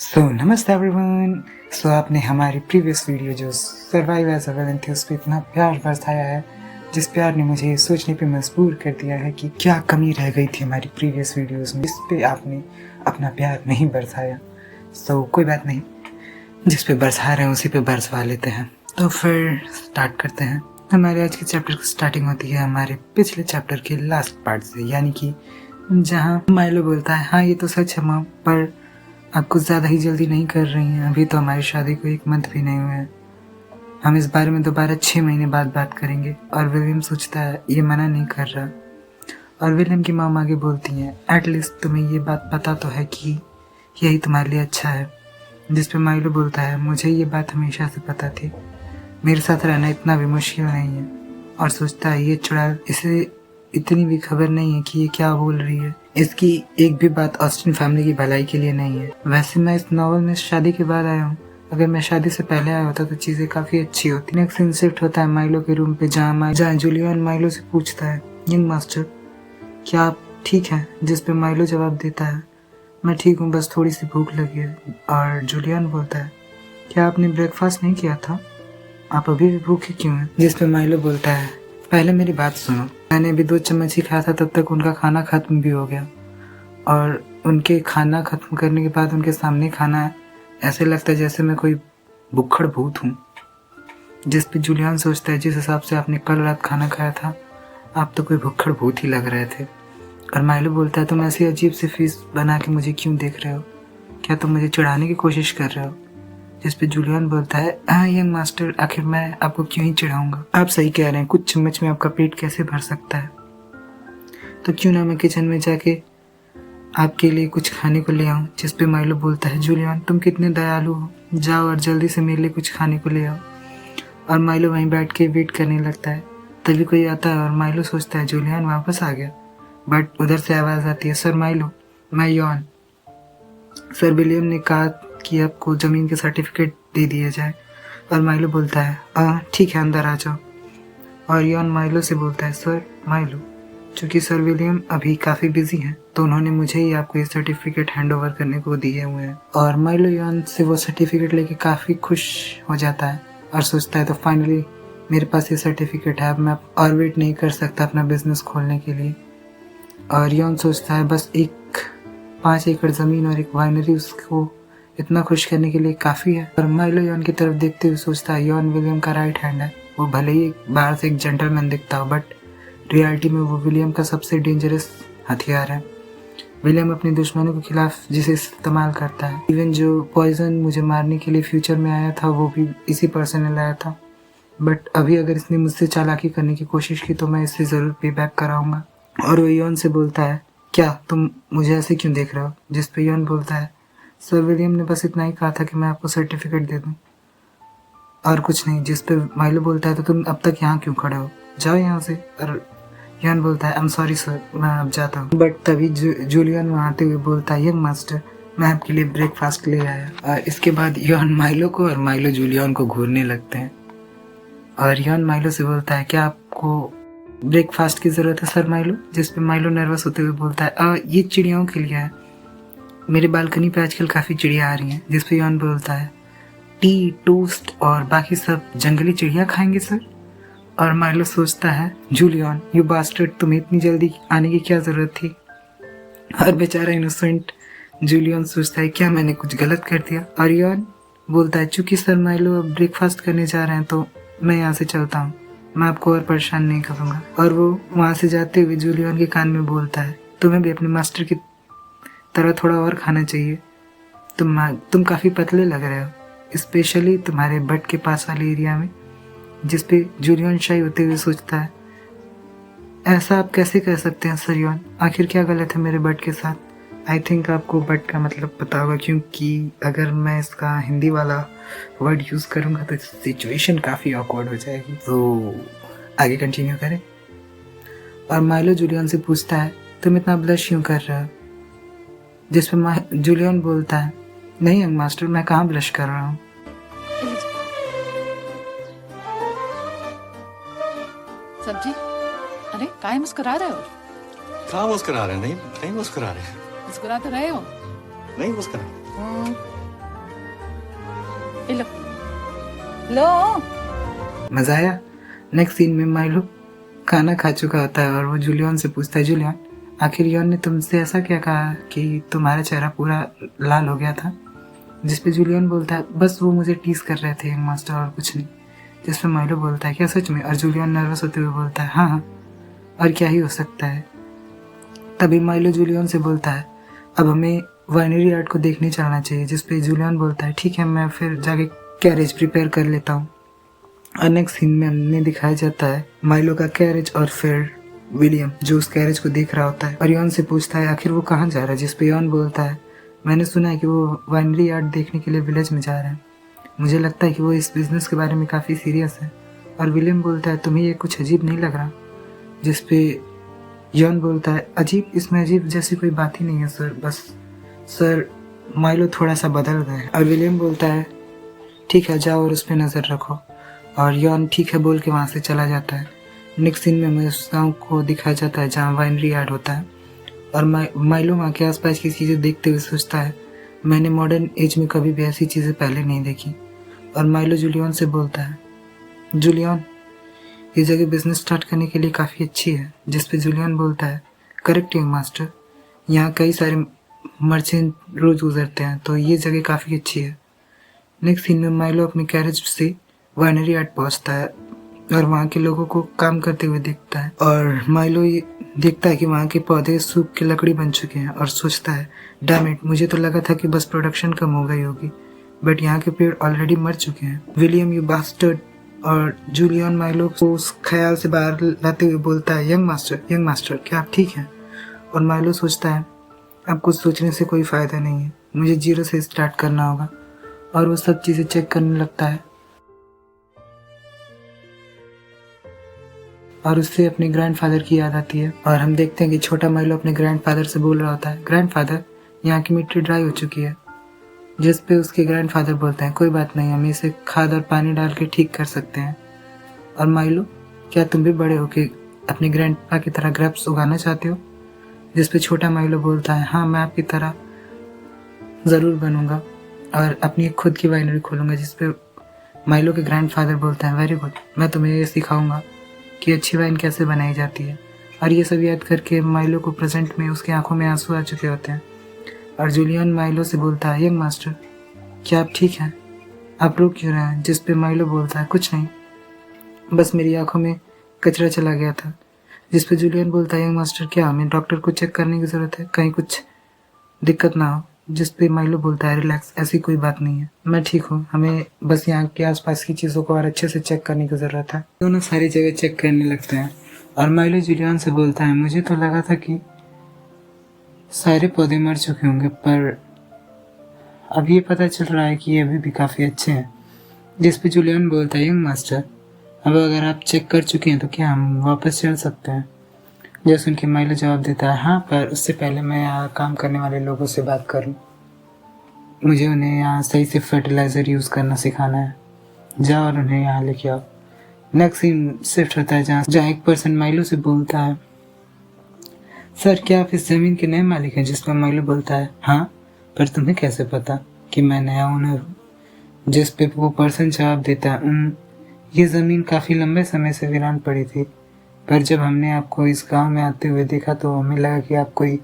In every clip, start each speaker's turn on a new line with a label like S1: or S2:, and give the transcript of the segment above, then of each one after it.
S1: नमस्ते एवरीवन। आपने हमारी प्रीवियस वीडियो जो सर्वाइव एज अ विलन थी उस पर इतना प्यार बरसाया है, जिस प्यार ने मुझे ये सोचने पे मजबूर कर दिया है कि क्या कमी रह गई थी हमारी प्रीवियस वीडियोस में, जिस पे आपने अपना प्यार नहीं बरसाया। कोई बात नहीं, जिस पे बरसा रहे हैं उसी पे बरसवा लेते हैं। तो फिर स्टार्ट करते हैं। हमारे आज के चैप्टर की स्टार्टिंग होती है हमारे पिछले चैप्टर के लास्ट पार्ट से, यानी कि जहाँ माइलो बोलता है हाँ ये तो सच है मॉम, पर आप कुछ ज़्यादा ही जल्दी नहीं कर रही हैं, अभी तो हमारी शादी को 1 मंथ भी नहीं हुआ है, हम इस बारे में दोबारा 6 महीने बाद बात करेंगे। और विलियम सोचता है ये मना नहीं कर रहा, और विलियम की मॉम आगे बोलती हैं एटलीस्ट तुम्हें ये बात पता तो है कि यही तुम्हारे लिए अच्छा है। जिस पे माइलो बोलता है मुझे ये बात हमेशा से पता थी, मेरे साथ रहना इतना भी मुश्किल नहीं है। और सोचता है ये चुड़ैल, इसे इतनी भी खबर नहीं है कि ये क्या बोल रही है, इसकी एक भी बात ऑस्टिन फैमिली की भलाई के लिए नहीं है। वैसे मैं इस नॉवल में शादी के बाद आया हूँ, अगर मैं शादी से पहले आया होता तो चीजें काफी अच्छी होती। नेक्स्ट सीन शिफ्ट होता है माइलो के रूम पे, जहाँ जूलियन माइलो से पूछता है यंग मास्टर क्या आप ठीक हैं? जिस पे माइलो जवाब देता है मैं ठीक हूँ, बस थोड़ी सी भूख लगी है। और जूलियन बोलता है क्या आपने ब्रेकफास्ट नहीं किया था, आप अभी भी भूखे क्यों हैं? जिस पे माइलो बोलता है पहले मेरी बात सुनो, मैंने अभी 2 चम्मच ही खाया था, तब तक उनका खाना खत्म भी हो गया, और उनके खाना खत्म करने के बाद उनके सामने खाना है, ऐसे लगता है जैसे मैं कोई भुक्खड़ भूत हूँ। जिस पे जूलियन सोचता है जिस हिसाब से आपने कल रात खाना खाया था आप तो कोई भुक्खड़ भूत ही लग रहे थे। और माइलो बोलता है तुम ऐसी अजीब सी फेस बना के मुझे क्यों देख रहे हो, क्या तुम मुझे चिढ़ाने की कोशिश कर रहे हो? जिस पे जूलियन बोलता है हाँ यंग मास्टर, आखिर मैं आपको क्यों ही चिढ़ाऊंगा, आप सही कह रहे हैं, कुछ चम्मच में आपका पेट कैसे भर सकता है, तो क्यों ना मैं किचन में जाके आपके लिए कुछ खाने को ले आऊं। जिस पे माइलो बोलता है जूलियन तुम कितने दयालु हो, जाओ और जल्दी से मेरे लिए कुछ खाने को ले आओ। और माइलो वहीं बैठ के वेट करने लगता है, तभी कोई आता है और माइलो सोचता है जूलियन वापस आ गया, बट उधर से आवाज़ आती है सर माइलो, मैं यॉन, सर विलियम ने कहा कि आपको ज़मीन के सर्टिफिकेट दे दिया जाए। और माइलो बोलता है ठीक है अंदर आ जाओ। और यॉन माइलो से बोलता है सर माइलो, चूँकि सर विलियम अभी काफ़ी बिजी हैं तो उन्होंने मुझे ही आपको ये सर्टिफिकेट हैंड ओवर करने को दिए हुए हैं। और माइलो यॉन से वो सर्टिफिकेट लेके काफ़ी खुश हो जाता है और सोचता है तो फाइनली मेरे पास ये सर्टिफिकेट है, अब मैं और वेट नहीं कर सकता अपना बिजनेस खोलने के लिए। और यॉन सोचता है बस 5 एकड़ ज़मीन और एक वाइनरी उसको इतना खुश करने के लिए काफ़ी है। और माइलो यॉन की तरफ देखते हुए सोचता है यॉन विलियम का राइट हैंड है, वो भले ही बाहर से एक जेंटलमैन दिखता हो बट रियलिटी में वो विलियम का सबसे डेंजरस हथियार है। विलियम अपने दुश्मनों के खिलाफ जिसे इस्तेमाल करता है, इवन जो पॉइजन मुझे मारने के लिए फ्यूचर में आया था वो भी इसी पर्सन ने लाया था, बट अभी अगर इसने मुझसे चालाकी करने की कोशिश की तो मैं इससे ज़रूर पे बैक कराऊंगा। और वो यॉन से बोलता है क्या तुम मुझे ऐसे क्यों देख रहे हो? जिस पे यॉन बोलता है सर विलियम ने बस इतना ही कहा था कि मैं आपको सर्टिफिकेट दे दूं और कुछ नहीं। जिस पे माइलो बोलता है तो तुम अब तक यहाँ क्यों खड़े हो, जाओ यहाँ से। और यॉन बोलता है आई एम सॉरी सर, मैं अब जाता हूँ। बट तभी जूलियन वहाँ आते हुए बोलता है यंग मास्टर मैं आपके लिए ब्रेकफास्ट ले आया। और इसके बाद यॉन माइलो को और माइलो जूलियन को घूरने लगते हैं। और यॉन माइलो से बोलता है क्या आपको ब्रेकफास्ट की ज़रूरत है सर माइलो? जिस पे माइलो नर्वस होते हुए बोलता है ये चिड़ियाओं के लिए है, मेरे बालकनी पे आजकल काफ़ी चिड़िया आ रही हैं। जिस पे यॉन बोलता है टी टोस्ट और बाकी सब जंगली चिड़िया खाएंगे सर? और माइलो सोचता है जूलियन यू बास्टर्ड, तुम्हें इतनी जल्दी आने की क्या ज़रूरत थी? और बेचारा इनोसेंट जूलियन सोचता है क्या मैंने कुछ गलत कर दिया? और यॉन बोलता है चूँकि सर माइलो अब ब्रेकफास्ट करने जा रहे हैं तो मैं यहाँ से चलता हूँ, मैं आपको और परेशान नहीं करूँगा। और वो वहाँ से जाते हुए जूलियन के कान में बोलता है तुम्हें भी अपने मास्टर की तरह थोड़ा और खाना चाहिए, तुम काफ़ी पतले लग रहे हो, स्पेशली तुम्हारे बट के पास वाले एरिया में। जिस पे जूलियन शाई होते हुए सोचता है ऐसा आप कैसे कह सकते हैं सर यॉन, आखिर क्या गलत है मेरे बट के साथ? आई थिंक आपको बट का मतलब पता होगा, क्योंकि अगर मैं इसका हिंदी वाला वर्ड यूज़ करूँगा तो सिचुएशन काफ़ी ऑकवर्ड हो जाएगी। तो आगे कंटिन्यू करें। और माइलो जूलियन से पूछता है तुम इतना ब्लश क्यों कर रहे हो? जिस पे जूलियन बोलता है नहीं यंग मास्टर, मैं कहाँ ब्लश कर रहा हूँ।
S2: सब्जी, अरे काय मुस्कुरा रहे हो?
S3: कहाँ मुस्कुरा रहे हैं? नहीं मुस्कुरा रहे हैं।
S2: मुस्कुरा तो रहे हो।
S3: नहीं मुस्कुरा।
S2: ये लो लो।
S1: मजा आया। नेक्स्ट सीन में माइलो खाना खा चुका होता है और वो जूलियन से पूछता है, जूलियन आखिर यॉन ने तुमसे ऐसा क्या कहा कि तुम्हारा चेहरा पूरा लाल हो गया था? जिस पे जूलियन बोलता है, बस वो मुझे टीज कर रहे थे यंग मास्टर और कुछ नहीं। जिस पे माइलो बोलता है, क्या सच में? और जूलियन नर्वस होते हुए बोलता है, हाँ हाँ, और क्या ही हो सकता है। तभी माइलो जूलियन से बोलता है, अब हमें वाइनरी आर्ट को देखने चलना चाहिए। जिस पे जूलियन बोलता है, ठीक है, मैं फिर जाके कैरेज प्रिपेयर कर लेता हूँ। और नेक्स्ट सीन में हमें दिखाया जाता है माइलो का कैरेज और फिर विलियम जो उस कैरेज को देख रहा होता है और यॉन से पूछता है आखिर वो कहाँ जा रहा है। जिस पे यॉन बोलता है, मैंने सुना है कि वो वाइनरी आर्ट देखने के लिए विलेज में जा रहा है। मुझे लगता है कि वो इस बिजनेस के बारे में काफ़ी सीरियस है। और विलियम बोलता है, तुम्हें ये कुछ अजीब नहीं लग रहा? जिस पे यॉन बोलता है, अजीब? इसमें अजीब जैसी कोई बात ही नहीं है सर, बस सर माइलो थोड़ा सा बदल गए। और विलियम बोलता है, ठीक है, जाओ और उस पर नज़र रखो। और यॉन ठीक है बोल के वहाँ से चला जाता है। नेक्स्ट सीन में हमें उस गाँव को दिखाया जाता है जहाँ वाइनरी आर्ट होता है और माइलो वहाँ के आसपास की चीज़ें देखते हुए सोचता है, मैंने मॉडर्न एज में कभी भी ऐसी चीज़ें पहले नहीं देखी। और माइलो जूलियन से बोलता है, जूलियन ये जगह बिजनेस स्टार्ट करने के लिए काफ़ी अच्छी है। जिस पे जूलियन बोलता है, करेक्ट यंग मास्टर, यहाँ कई सारे मर्चेंट रोज गुजरते हैं तो ये जगह काफ़ी अच्छी है। नेक्स्ट सीन में माइलो अपने कैरेज से वाइनरी आर्ट पहुँचता है और वहाँ के लोगों को काम करते हुए देखता है। और माइलो ये देखता है कि वहाँ के पौधे सूख के लकड़ी बन चुके हैं और सोचता है, डैम इट, मुझे तो लगा था कि बस प्रोडक्शन कम हो गई होगी, बट यहाँ के पेड़ ऑलरेडी मर चुके हैं। William you bastard. और जूलियन माइलो को उस ख्याल से बाहर लाते हुए बोलता है, यंग मास्टर क्या आप ठीक हैं? और माइलो सोचता है, अब कुछ सोचने से कोई फ़ायदा नहीं है, मुझे जीरो से स्टार्ट करना होगा। और वो सब चीज़ें चेक करने लगता है और उससे अपने ग्रैंडफादर की याद आती है। और हम देखते हैं कि छोटा माइलो अपने ग्रैंडफादर से बोल रहा होता है, ग्रैंडफादर यहाँ की मिट्टी ड्राई हो चुकी है। जिस पे उसके ग्रैंडफादर बोलते हैं, कोई बात नहीं, हम इसे खाद और पानी डाल के ठीक कर सकते हैं। और माइलो, क्या तुम भी बड़े हो के अपने ग्रैंडपा की तरह ग्रेप्स उगाना चाहते हो? जिस पे छोटा माइलो बोलता है, हाँ मैं आपकी तरह ज़रूर बनूंगा और अपनी एक खुद की वाइनरी खोलूंगा। जिस पे माइलो के ग्रैंडफादर बोलते हैं, वेरी गुड, मैं तुम्हें ये सिखाऊंगा कि अच्छी वाइन कैसे बनाई जाती है। और ये सब याद करके माइलो को प्रेजेंट में उसकी आंखों में आंसू आ चुके होते हैं। और जूलियन माइलो से बोलता है, यंग मास्टर क्या आप ठीक हैं? आप रो क्यों रहे हैं? जिस पे माइलो बोलता है, कुछ नहीं, बस मेरी आंखों में कचरा चला गया था। जिस पे जूलियन बोलता है, यंग मास्टर क्या हमें डॉक्टर को चेक करने की ज़रूरत है, कहीं कुछ दिक्कत ना हो? जिस पे माइलो बोलता है, रिलैक्स, ऐसी कोई बात नहीं है, मैं ठीक हूँ, हमें बस यहाँ के आसपास की चीज़ों को और अच्छे से चेक करने की ज़रूरत है। दोनों सारी जगह चेक करने लगते हैं और माइलो जूलियन से बोलता है, मुझे तो लगा था कि सारे पौधे मर चुके होंगे, पर अब ये पता चल रहा है कि ये अभी भी काफ़ी अच्छे हैं। जिस पे जूलियन बोलता है, यंग मास्टर अब अगर आप चेक कर चुके हैं तो क्या हम वापस चल सकते हैं? जो सुन के माइलो जवाब देता है, हाँ, पर उससे पहले मैं यहाँ काम करने वाले लोगों से बात करूँ, मुझे उन्हें यहाँ सही से फर्टिलाइज़र यूज़ करना सिखाना है, जाओ और उन्हें यहाँ लेके आओ। नेक्स्ट सीन शिफ्ट होता है जहाँ एक पर्सन माइलो से बोलता है, सर क्या आप इस ज़मीन के नए मालिक हैं? जिस पर माइलो बोलता है, हाँ, पर तुम्हें कैसे पता कि मैं नया ओनर हूँ? जिस पे वो पर्सन जवाब देता है, ये ज़मीन काफ़ी लंबे समय से वीरान पड़ी थी, पर जब हमने आपको इस गांव में आते हुए देखा तो हमें लगा कि आप कोई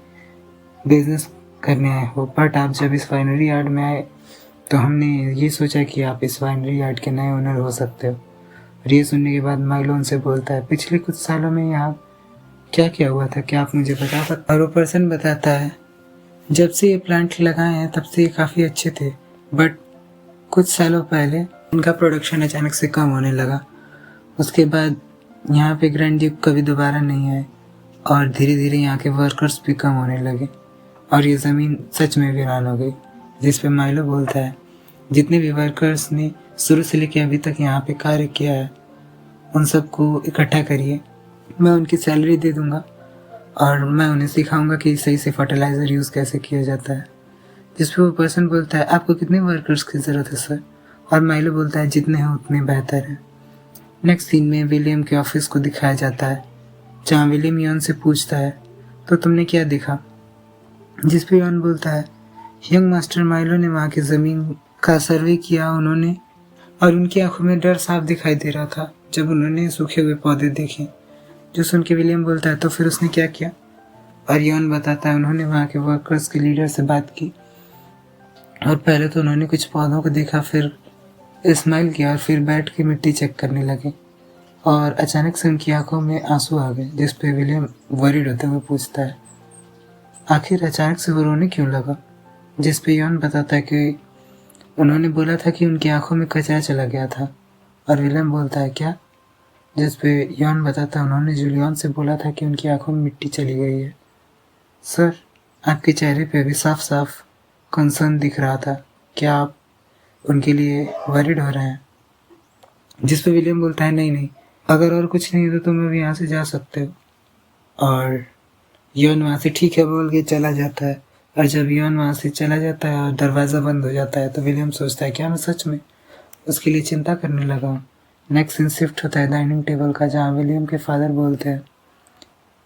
S1: बिजनेस करने आए हो, बट आप जब इस वाइनरी यार्ड में आए तो हमने ये सोचा कि आप इस वाइनरी यार्ड के नए ओनर हो सकते हो। और ये सुनने के बाद माइलो उनसे बोलता है, पिछले कुछ सालों में यहाँ क्या क्या हुआ था, क्या आप मुझे बता सकते? और वो पर्सन बताता है, जब से ये प्लांट लगाए हैं तब से ये काफ़ी अच्छे थे, बट कुछ सालों पहले इनका प्रोडक्शन अचानक से कम होने लगा। उसके बाद यहाँ पे ग्रैंड ड्यूक कभी दोबारा नहीं आए और धीरे धीरे यहाँ के वर्कर्स भी कम होने लगे और ये ज़मीन सच में वीरान हो गई। जिस पे माइलो बोलता है, जितने भी वर्कर्स ने शुरू से लेकर अभी तक यहाँ पे कार्य किया है उन सबको इकट्ठा करिए, मैं उनकी सैलरी दे दूँगा और मैं उन्हें सिखाऊंगा कि सही से फर्टिलाइज़र यूज़ कैसे किया जाता है। जिस पे वो पर्सन बोलता है, आपको कितने वर्कर्स की ज़रूरत है सर? और माइलो बोलता है, जितने हैं उतने बेहतर हैं। नेक्स्ट सीन में विलियम के ऑफिस को दिखाया जाता है जहाँ विलियम यॉन से पूछता है, तो तुमने क्या देखा? जिस पे यॉन बोलता है, यंग मास्टर माइलो ने वहाँ की ज़मीन का सर्वे किया उन्होंने और उनकी आंखों में डर साफ दिखाई दे रहा था जब उन्होंने सूखे हुए पौधे देखे। जो सुन के विलियम बोलता है तो फिर उसने क्या किया, और यॉन बताता है उन्होंने वहाँ के वर्कर्स के लीडर से बात की और पहले तो उन्होंने कुछ पौधों को देखा, फिर स्माइल किया और फिर बैठ के मिट्टी चेक करने लगे और अचानक से उनकी आंखों में आंसू आ गए, जिस पे विलियम वरीड होते हुए पूछता है आखिर अचानक से वो रोने क्यों लगा। जिस पे यॉन बताता है कि उन्होंने बोला था कि उनकी आंखों में कचरा चला गया था, और विलियम बोलता है क्या। जिस पे यॉन बताता है उन्होंने जूलियन से बोला था कि उनकी आंखों में मिट्टी चली गई है। सर, आपके चेहरे पे भी साफ साफ कंसर्न दिख रहा था, क्या आप उनके लिए वरीड हो रहे हैं। जिस पे विलियम बोलता है नहीं, अगर और कुछ नहीं तो तुम अभी यहाँ से जा सकते हो। और यॉन वहाँ से ठीक है बोल के चला जाता है, और जब यॉन वहाँ से चला जाता है और दरवाज़ा बंद हो जाता है तो विलियम सोचता है क्या मैं सच में उसके लिए चिंता करने लगा हूँ। नेक्स्ट सीन शिफ्ट होता है डाइनिंग टेबल का, जहाँ विलियम के फादर बोलते हैं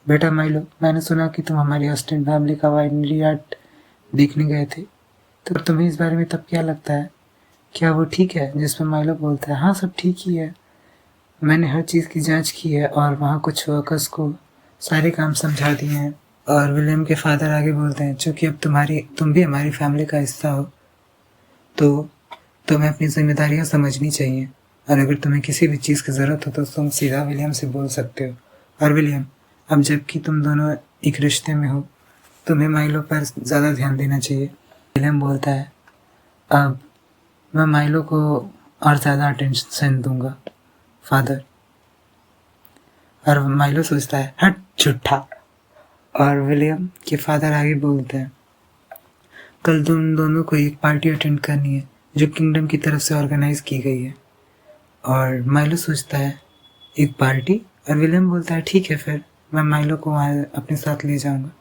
S1: बेटा माइलो, मैंने सुना कि तुम हमारी ऑस्टिन फैमिली का वाइनरी आर्ट देखने गए थे, तो तुम्हें इस बारे में तब क्या लगता है, क्या वो ठीक है। जिस पर माइलो बोलता है हाँ सब ठीक ही है, मैंने हर चीज़ की जांच की है और वहाँ कुछ वर्कर्स को सारे काम समझा दिए हैं। और विलियम के फादर आगे बोलते हैं चूँकि अब तुम भी हमारी फैमिली का हिस्सा हो तो तुम्हें अपनी जिम्मेदारियाँ समझनी चाहिए, और अगर तुम्हें किसी भी चीज़ की ज़रूरत हो तो तुम सीधा विलियम से बोल सकते हो। और विलियम, अब जबकि तुम दोनों एक रिश्ते में हो तुम्हें माइलो पर ज़्यादा ध्यान देना चाहिए। विलियम बोलता है अब मैं माइलो को और ज़्यादा अटेंशन दूंगा फादर। और माइलो सोचता है हट झूठा। और विलियम के फादर आगे बोलते हैं कल तुम दोनों को एक पार्टी अटेंड करनी है जो किंगडम की तरफ से ऑर्गेनाइज की गई है। और माइलो सोचता है एक पार्टी, और विलियम बोलता है ठीक है फिर मैं माइलो को वहाँ अपने साथ ले जाऊँगा।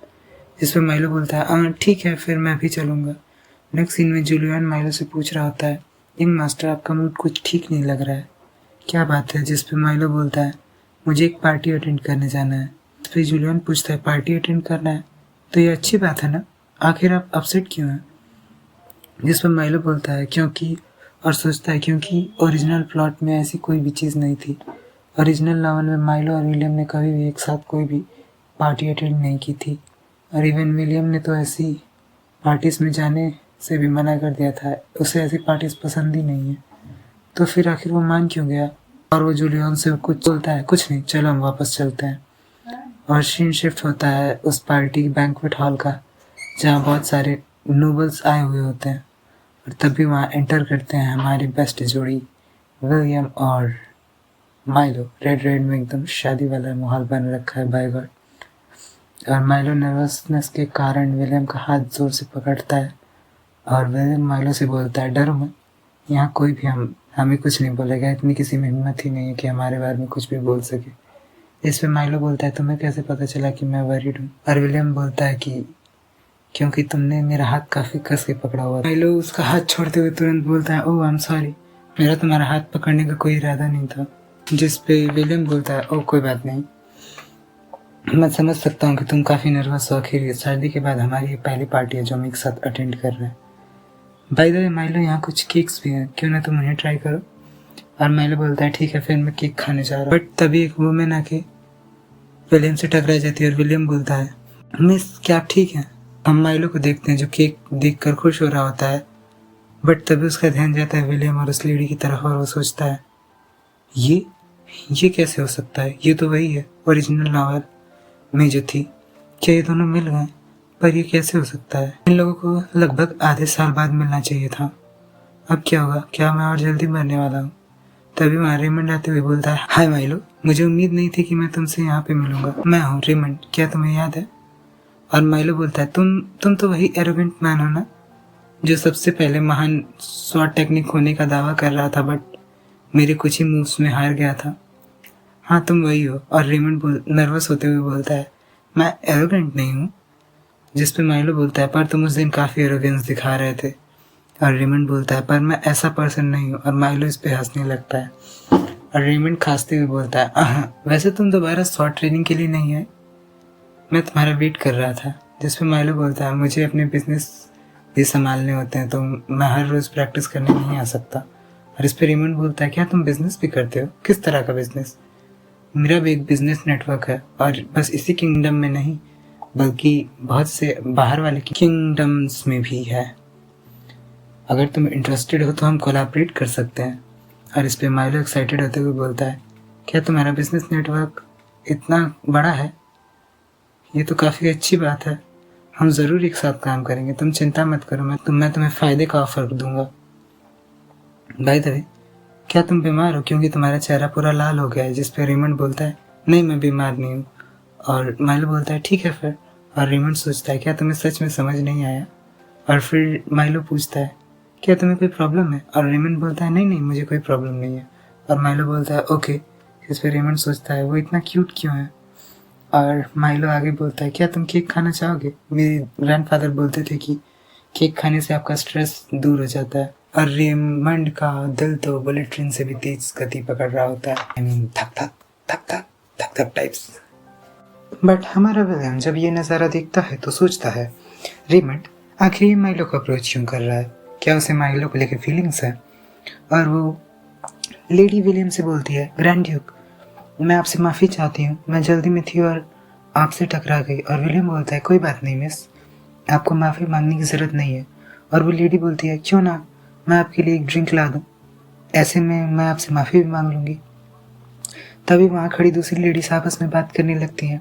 S1: जिस पर माइलो बोलता है हाँ ठीक है फिर मैं भी चलूँगा। नेक्स्ट सीन में जूलियन माइलो से पूछ रहा होता है यंग मास्टर आपका मूड कुछ ठीक नहीं लग रहा है, क्या बात है। जिस पर माइलो बोलता है मुझे एक पार्टी अटेंड करने जाना है। इस पर जूलियन पूछता है पार्टी अटेंड करना है तो ये अच्छी बात है ना, आखिर आप अपसेट क्यों हैं। जिस पर माइलो बोलता है क्योंकि, और सोचता है क्योंकि ओरिजिनल प्लॉट में ऐसी कोई भी चीज़ नहीं थी। ओरिजिनल नॉवल में माइलो और विलियम ने कभी भी एक साथ कोई भी पार्टी अटेंड नहीं की थी, और इवन विलियम ने तो ऐसी पार्टीज़ में जाने से भी मना कर दिया था, उसे ऐसी पार्टीज़ पसंद ही नहीं है, तो फिर आखिर वो मान क्यों गया। और वो जूलियन से कुछ बोलता है कुछ नहीं चलो हम वापस चलते हैं। और सीन शिफ्ट होता है उस पार्टी बैंक्वेट हॉल का, जहाँ बहुत सारे नोबल्स आए हुए होते हैं, और तभी वहाँ एंटर करते हैं हमारी बेस्ट जोड़ी विलियम और माइलो। रेड में एकदम शादी वाला माहौल बन रखा है बाय गॉड। और माइलो नर्वसनेस के कारण विलियम का हाथ जोर से पकड़ता है, और विलियम माइलो से बोलता है डरो मत, यहाँ कोई भी हमें कुछ नहीं बोलेगा, इतनी किसी में हिम्मत ही नहीं है कि हमारे बारे में कुछ भी बोल सके। इस पे माइलो बोलता है तुम्हें कैसे पता चला कि मैं वरीड हूँ। और विलियम बोलता है कि क्योंकि तुमने मेरा हाथ काफ़ी कस के पकड़ा हुआ था। माइलो उसका हाथ छोड़ते हुए तुरंत बोलता है ओह आई एम सॉरी, मेरा तुम्हारा हाथ पकड़ने का कोई इरादा नहीं था। जिस पे विलियम बोलता है ओह कोई बात नहीं, मैं समझ सकता हूँ कि तुम काफ़ी नर्वस हो, आखिर शादी के बाद हमारी ये पहली पार्टी है जो हम एक साथ अटेंड कर रहे हैं। बाय द वे माइलो यहाँ कुछ केक्स भी हैं, क्यों ना तुम उन्हें ट्राई करो। और माइलो बोलता है ठीक है फिर मैं केक खाने जा रहा हूँ। बट तभी एक वुमेन आके विलियम से टकरा जाती है, और विलियम बोलता है मिस क्या आप ठीक हैं। हम माइलो को देखते हैं जो केक देखकर खुश हो रहा होता है, बट तभी उसका ध्यान जाता है विलियम और उस लेडी की तरफ, और वो सोचता है ये कैसे हो सकता है, ये तो वही है ओरिजिनल नॉवल में जो थी, क्या ये दोनों मिल गए, पर ये कैसे हो सकता है। इन लोगों को लगभग आधे साल बाद मिलना चाहिए था, अब क्या होगा, क्या मैं और जल्दी मरने वाला हूँ। तभी वहाँ रेमंड आते हुए बोलता है हाय माइलो, मुझे उम्मीद नहीं थी कि मैं तुमसे यहाँ पे मिलूंगा, मैं हूँ रेमंड, क्या तुम्हें याद है। और माइलो बोलता है तुम तो वही एरोगेंट मैन हो ना जो सबसे पहले महान स्वॉट टेक्निक होने का दावा कर रहा था, बट मेरे कुछ ही मूव्स में हार गया था। हाँ तुम वही हो। और रेमंड नर्वस होते हुए बोलता है मैं एरोगेंट नहीं हूँ। जिस पे माइलो बोलता है पर तुम उस दिन काफ़ी एरोगेंस दिखा रहे थे। और रेमंड बोलता है पर मैं ऐसा पर्सन नहीं हूँ। और माइलो इस पे हंसने लगता है, और रेमंड खांसते हुए बोलता है वैसे तुम दोबारा स्वॉट ट्रेनिंग के लिए नहीं आए, मैं तुम्हारा वेट कर रहा था। जिस पे माइलो बोलता है मुझे अपने बिजनेस भी संभालने होते हैं, तो मैं हर रोज़ प्रैक्टिस करने नहीं आ सकता। और इस पे रेमंड बोलता है, क्या तुम बिजनेस भी करते हो? किस तरह का बिजनेस? मेरा भी एक बिजनेस नेटवर्क है, और बस इसी किंगडम में नहीं बल्कि बहुत से बाहर वाले किंगडम्स में भी है। अगर तुम इंटरेस्टेड हो तो हम कोलैबोरेट कर सकते हैं। और इस पे माइलो एक्साइटेड होते हुए बोलता है, क्या तुम्हारा बिजनेस नेटवर्क इतना बड़ा है? ये तो काफ़ी अच्छी बात है। हम ज़रूर एक साथ काम करेंगे, तुम चिंता मत करो, मैं तुम्हें फ़ायदे का ऑफ़र दूंगा। बाय द वे, क्या तुम बीमार हो? क्योंकि तुम्हारा चेहरा पूरा लाल हो गया है। जिस पे रेमंड बोलता है, नहीं मैं बीमार नहीं हूँ। और माइलो बोलता है, ठीक है फिर। और रेमंड सोचता है, क्या तुम्हें सच में समझ नहीं आया? और फिर माइलो पूछता है, क्या तुम्हें कोई प्रॉब्लम है? और रेमंड बोलता है, नहीं नहीं मुझे कोई प्रॉब्लम नहीं है। और माइलो बोलता है, ओके। इस पर रेमंड सोचता है, वो इतना क्यूट क्यों है? और माइलो आगे बोलता है, क्या तुम केक खाना चाहोगे? मेरे ग्रैंडफादर बोलते थे कि केक खाने से आपका स्ट्रेस दूर हो जाता है। और रेमंड का दिल तो बुलेट ट्रेन से भी तेज गति पकड़ रहा होता है। आई मीन धक धक धक धक धक धक टाइप्स। बट हमारा विलेन जब ये नज़ारा देखता है तो सोचता है, रेमंड आखिर ये माइलो को अप्रोच क्यों कर रहा है? क्या उसे माइलो को लेकर फीलिंग्स है? और वो लेडी विलियम से बोलती है, ग्रैंड ड्यूक मैं आपसे माफ़ी चाहती हूँ, मैं जल्दी में थी और आपसे टकरा गई। और विलियम बोलता है, कोई बात नहीं मिस, आपको माफ़ी मांगने की ज़रूरत नहीं है। और वो लेडी बोलती है, क्यों ना मैं आपके लिए एक ड्रिंक ला दूँ, ऐसे में मैं आपसे माफ़ी भी मांग लूँगी। तभी वहाँ खड़ी दूसरी लेडीज आपस में बात करने लगती हैं।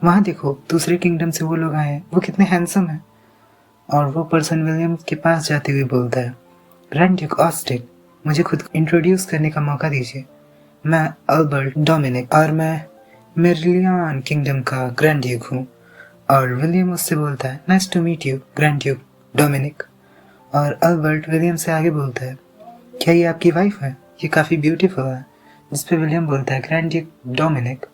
S1: वहाँ देखो दूसरे किंगडम से वो लोग आए हैं, वो कितने हैंडसम हैं। और वो पर्सन विलियम के पास जाते हुए बोलता है, ग्रैंड ड्यूक ऑस्टिन मुझे खुद इंट्रोड्यूस करने का मौका दीजिए। मैं अल्बर्ट डोमिनिक और मैं मेरिलियन किंगडम का ग्रैंड ड्यूक हूँ। और विलियम उससे बोलता है, nice to meet you grand duke Dominic. और अल्बर्ट विलियम से आगे बोलता है, क्या ये आपकी वाइफ है? ये काफ़ी ब्यूटीफुल है। जिस पे विलियम बोलता है, ग्रैंड ड्यूक डोमिनिक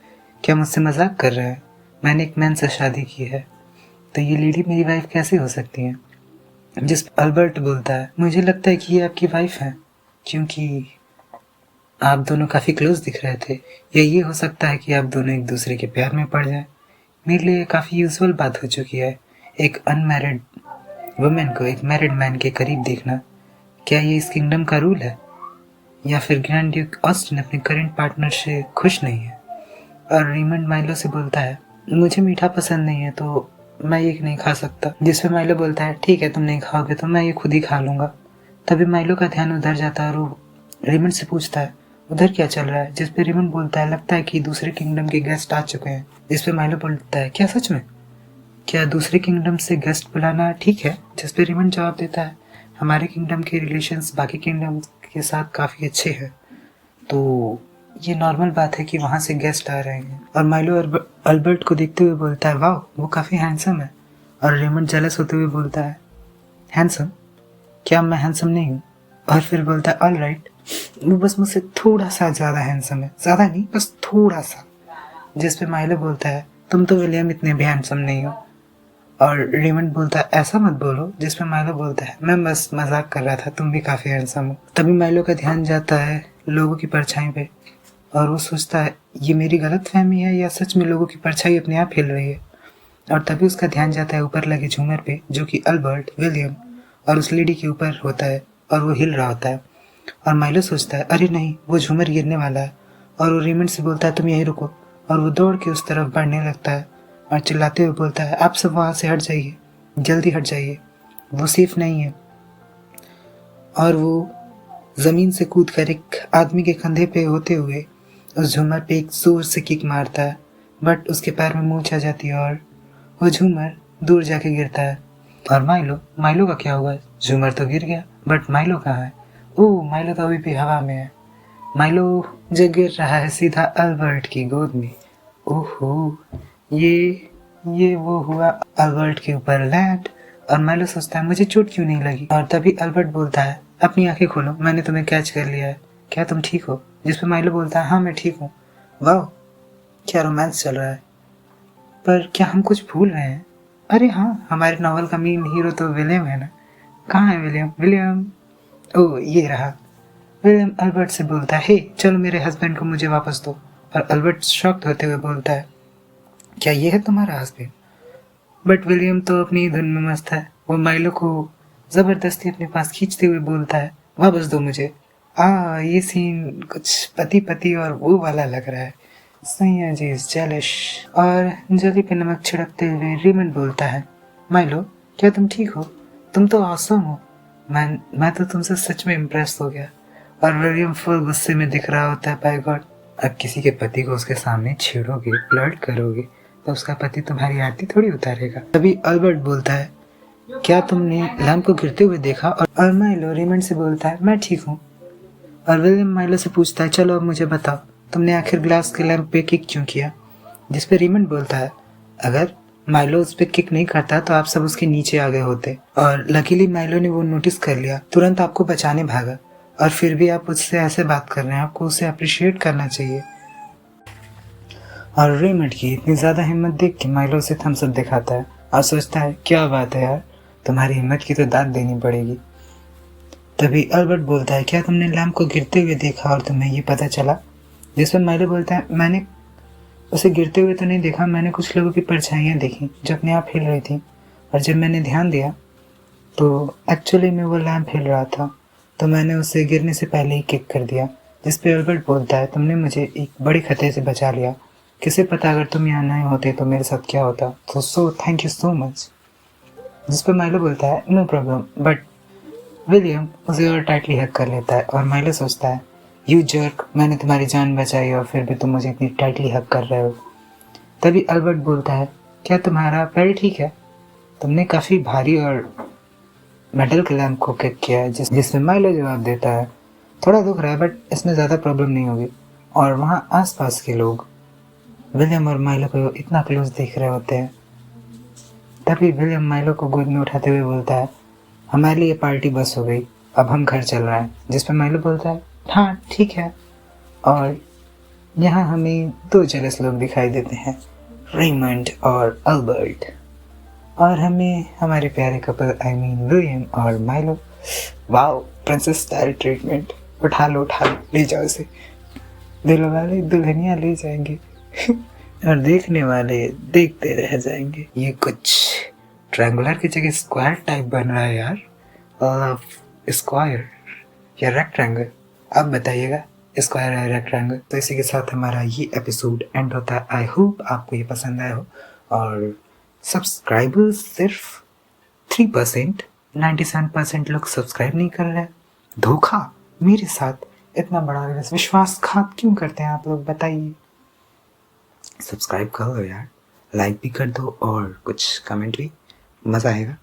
S1: क्या मुझसे मजाक कर रहे हैं? मैंने एक मैन से शादी की है, तो ये लेडी मेरी वाइफ कैसे हो सकती है? जिस पे अल्बर्ट बोलता है, मुझे लगता है कि ये आपकी वाइफ है, क्योंकि आप दोनों काफ़ी क्लोज दिख रहे थे, या ये हो सकता है कि आप दोनों एक दूसरे के प्यार में पड़ जाएं। मेरे लिए काफ़ी यूजुअल बात हो चुकी है एक अनमैरिड वुमेन को एक मैरिड मैन के करीब देखना। क्या ये इस किंगडम का रूल है, या फिर ग्रैंड ड्यूक ऑस्टिन अपने करंट पार्टनर से खुश नहीं है? और रेमंड माइलो से बोलता है, मुझे मीठा पसंद नहीं है तो मैं ये नहीं खा सकता। जिस पे माइलो बोलता है, ठीक है तुम नहीं खाओगे तो मैं ये खुद ही खा लूँगा। तभी माइलो का ध्यान उधर जाता है और वो रेमंड से पूछता है, उधर क्या चल रहा है? जिस पे रेमंड बोलता है, लगता है कि दूसरे किंगडम के गेस्ट आ चुके हैं। जिस पे माइलो बोलता है, क्या सच में? क्या दूसरे किंगडम से गेस्ट बुलाना ठीक है? जिस पे रेमंड जवाब देता है, हमारे किंगडम के रिलेशंस बाकी किंगडम के साथ काफ़ी अच्छे हैं, तो ये नॉर्मल बात है कि वहाँ से गेस्ट आ रहे हैं। और माइलो अल्बर्ट को देखते हुए बोलता है, वाह वो काफ़ी हैंडसम है। और रेमंड जेलस होते हुए बोलता है, हैंडसम? क्या मैं हैंडसम नहीं हूँ? और फिर बोलता है, ऑल राइट, वो बस मुझसे थोड़ा सा ज़्यादा हैंडसम है, ज़्यादा नहीं बस थोड़ा सा। जिस पे माइलो बोलता है, तुम तो विलियम इतने भी हैंडसम नहीं हो। और रेमंड बोलता है, ऐसा मत बोलो। जिस पे माइलो बोलता है, मैं बस मजाक कर रहा था, तुम भी काफ़ी हैंडसम हो। तभी माइलो का ध्यान जाता है लोगों की परछाई पे, और वो सोचता है, ये मेरी गलत फहमी है या सच में लोगों की परछाई अपने आप हिल रही है? और तभी उसका ध्यान जाता है ऊपर लगे झूमर पे, जो कि अल्बर्ट, विलियम और उस लेडी के ऊपर होता है, और वो हिल रहा होता है। और माइलो सोचता है, अरे नहीं वो झूमर गिरने वाला है। और वो रेमंड से बोलता है, तुम यहीं रुको। और वो दौड़ के उस तरफ बढ़ने लगता है और चिल्लाते हुए बोलता है, आप सब वहाँ से हट जाइए, जल्दी हट जाइए, वो सेफ नहीं है। और वो ज़मीन से कूद कर एक आदमी के कंधे पे होते हुए उस झूमर पे एक जोर से किक मारता है, बट उसके पैर में मूंछ आ जाती है और वो झूमर दूर जाके गिरता है। और माइलो का क्या हुआ? झूमर तो गिर गया, बट माइलो कहाँ है? ओह, माइलो तो अभी भी हवा में है। माइलो जो गिर रहा है सीधा अल्बर्ट की गोद में। ओहो, ये वो हुआ अल्बर्ट के ऊपर लैंड। और माइलो सोचता है, मुझे चोट क्यों नहीं लगी? और तभी अल्बर्ट बोलता है, अपनी आंखें खोलो, मैंने तुम्हें कैच कर लिया है, क्या तुम ठीक हो? जिस पे माइलो बोलता है, हाँ मैं ठीक हूँ। वाह क्या रोमांस चल रहा है, पर क्या हम कुछ भूल रहे हैं? अरे हाँ, हमारे नॉवल का मेन हीरो तो विलियम है ना। कहाँ है विलियम? ओह ये रहा। विलियम अल्बर्ट से बोलता है, हे चलो मेरे हस्बैंड को मुझे वापस दो। और अल्बर्ट शॉक्ड होते हुए बोलता है, क्या ये है तुम्हारा हस्बैंड? बट विलियम तो अपनी धुन में मस्त है, वो माइलो को जबरदस्ती अपने पास खींचते हुए बोलता है, वापस दो मुझे। ये सीन कुछ पति पति और वो वाला लग रहा है। सैया जी इज जेलिश। और जली पे नमक छिड़कते हुए रेमंड बोलता है, माइलो क्या तुम ठीक हो? तुम तो ऑसम हो। मैं तो तुमसे सच में इम्प्रेस हो गया। और विलियम फुल गुस्से में दिख रहा होता है, बाय गॉड। अब किसी के पति को उसके सामने छेड़ोगे, फ्लर्ट करोगे तो उसका पति तुम्हारी आरती थोड़ी उतारेगा। तभी अल्बर्ट बोलता है, क्या तुमने लैम्प को गिरते हुए देखा? और माइलो रेमंड से बोलता है, मैं ठीक हूँ। और विलियम माइलो से पूछता है, चलो अब मुझे बताओ, तुमने आखिर ग्लास के लैंप पे किक क्यों किया? जिस पे रेमंड बोलता है, अगर माइलो उस पे किक नहीं करता तो आप सब उसके नीचे आ गए होते। और लकीली माइलो ने वो नोटिस कर लिया, तुरंत आपको बचाने भागा। और फिर भी आप उससे ऐसे बात कर रहे हैं, आपको उसे अप्रिशिएट करना चाहिए। और रेमंड की इतनी ज़्यादा हिम्मत देख के माइलो उसे थम्स अप दिखाता है और सोचता है, क्या बात है यार, तुम्हारी हिम्मत की तो दाद देनी पड़ेगी। तभी अल्बर्ट बोलता है, क्या तुमने लैम्प को गिरते हुए देखा और तुम्हें ये पता चला? जिस पर माइलो बोलता है, मैंने उसे गिरते हुए तो नहीं देखा, मैंने कुछ लोगों की परछाइयाँ देखी जो अपने आप हिल रही थी। और जब मैंने ध्यान दिया तो एक्चुअली में वो लैम्प हिल रहा था, तो मैंने उसे गिरने से पहले ही किक कर दिया। जिस पे अल्बर्ट बोलता है, तुमने मुझे एक बड़े खतरे से बचा लिया। किसे पता अगर तुम यहाँ नहीं होते तो मेरे साथ क्या होता। तो थैंक यू सो मच। जिस पर माइलो बोलता है, नो प्रॉब्लम। बट विलियम उसे और टाइटली हग कर लेता है और माइलो सोचता है, यू जर्क, मैंने तुम्हारी जान बचाई और फिर भी तुम मुझे इतनी टाइटली हग कर रहे हो। तभी अल्बर्ट बोलता है, क्या तुम्हारा पैर ठीक है? तुमने काफ़ी भारी और मेटल के लैंप को किक किया है। जिसमें माइलो जवाब देता है, थोड़ा दुख रहा है बट इसमें ज़्यादा प्रॉब्लम नहीं होगी। और वहाँ आसपास के लोग विलियम और माइलो को इतना क्लोज देख रहे होते हैं। तभी विलियम माइलो को गोद में उठाते हुए बोलता है, हमारे लिए पार्टी बस हो गई, अब हम घर चल रहे हैं। जिस पर माइलो बोलता है, हाँ ठीक है। और यहाँ हमें दो जेलस लोग दिखाई देते हैं, रेमंड और अल्बर्ट। और हमें हमारे प्यारे कपल विलियम और Milo. Wow, princess style treatment. उठा लो ले जाओ इसे। दिल वाले दुल्हनिया ले जाएंगे और देखने वाले देखते रह जाएंगे। ये कुछ ट्रायंगुलर की जगह स्क्वायर टाइप बन रहा है यार। स्क्वायर या रेक्टेंगल, आप बताइएगा, स्क्वायर है रेक्टेंगल। तो इसी के साथ हमारा ये एपिसोड एंड होता है। आई होप आपको ये पसंद आया हो। और सब्सक्राइबर्स सिर्फ 3%, 97% लोग सब्सक्राइब नहीं कर रहे हैं। धोखा मेरे साथ, इतना बड़ा विश्वासघात क्यों करते हैं आप लोग, बताइए। सब्सक्राइब कर लो यार, लाइक भी कर दो और कुछ कमेंट भी, मज़ा आएगा।